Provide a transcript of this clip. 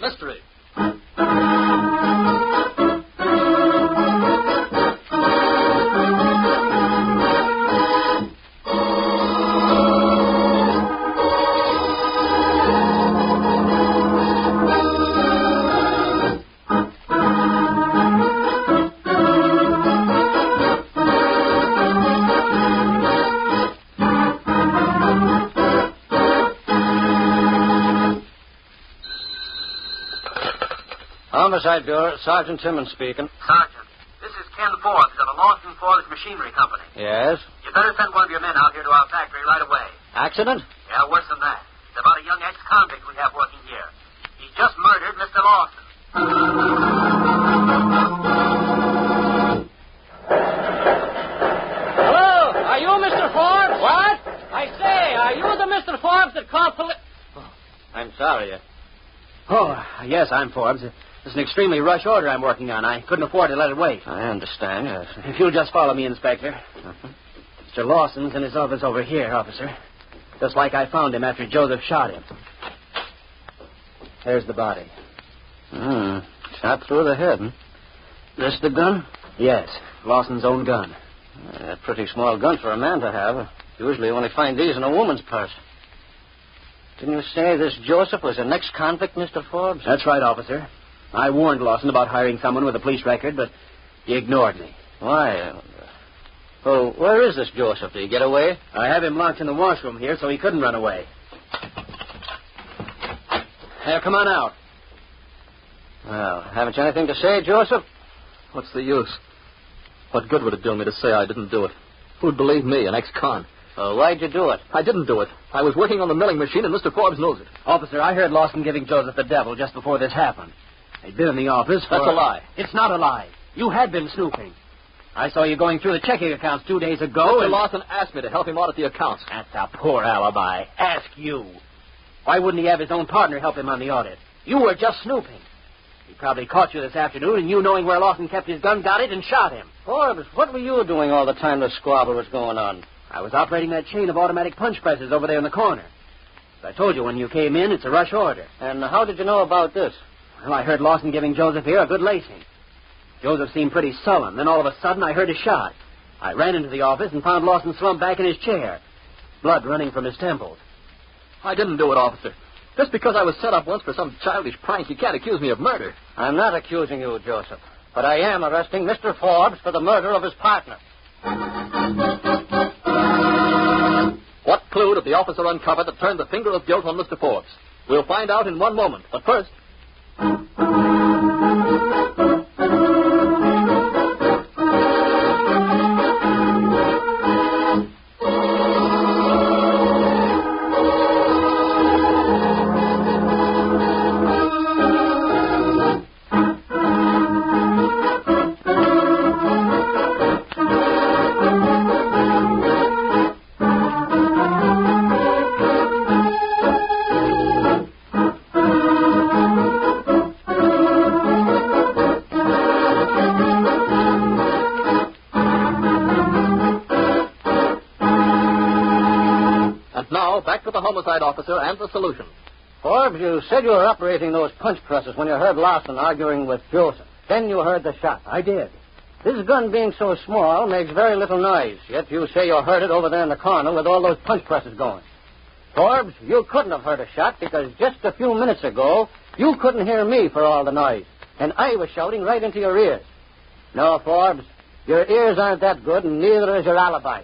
mystery. Homicide Bureau, Sergeant Timmons speaking. Sergeant, this is Ken Forbes of the Lawson Forbes Machinery Company. Yes? You better send one of your men out here to our factory right away. Accident? Yeah, worse than that. It's about a young ex-convict we have working here. He just murdered Mr. Lawson. Hello? Are you Mr. Forbes? What? I say, are you the Mr. Forbes that called police? Oh, I'm sorry. Yes, I'm Forbes. It's an extremely rush order I'm working on. I couldn't afford to let it wait. I understand, yes. If you'll just follow me, Inspector. Mr. Lawson's in his office over here, officer. Just like I found him after Joseph shot him. There's the body. Shot through the head, This the gun? Yes, Lawson's own gun. A pretty small gun for a man to have. Usually you only find these in a woman's purse. Didn't you say this Joseph was an ex-convict, Mr. Forbes? That's right, officer. I warned Lawson about hiring someone with a police record, but he ignored me. Why? Oh, where is this Joseph? Did he get away? I have him locked in the washroom here, so he couldn't run away. Here, come on out. Well, haven't you anything to say, Joseph? What's the use? What good would it do me to say I didn't do it? Who'd believe me, an ex-con? Why'd you do it? I didn't do it. I was working on the milling machine, and Mr. Forbes knows it. Officer, I heard Lawson giving Joseph the devil just before this happened. He'd been in the office for... That's a lie. It's not a lie. You had been snooping. I saw you going through the checking accounts 2 days ago, Mr. Lawson asked me to help him audit the accounts. That's a poor alibi. Ask you. Why wouldn't he have his own partner help him on the audit? You were just snooping. He probably caught you this afternoon, and you, knowing where Lawson kept his gun, got it and shot him. Forbes, what were you doing all the time the squabble was going on? I was operating that chain of automatic punch presses over there in the corner. As I told you when you came in, it's a rush order. And how did you know about this? Well, I heard Lawson giving Joseph here a good lacing. Joseph seemed pretty sullen. Then all of a sudden, I heard a shot. I ran into the office and found Lawson slumped back in his chair, blood running from his temples. I didn't do it, officer. Just because I was set up once for some childish prank, you can't accuse me of murder. I'm not accusing you, Joseph. But I am arresting Mr. Forbes for the murder of his partner. What clue did the officer uncover that turned the finger of guilt on Mr. Forbes? We'll find out in one moment. But first... homicide officer and the solution. Forbes, you said you were operating those punch presses when you heard Lawson arguing with Joseph. Then you heard the shot. I did. This gun being so small makes very little noise, yet you say you heard it over there in the corner with all those punch presses going. Forbes, you couldn't have heard a shot because just a few minutes ago, you couldn't hear me for all the noise, and I was shouting right into your ears. No, Forbes, your ears aren't that good, and neither is your alibi.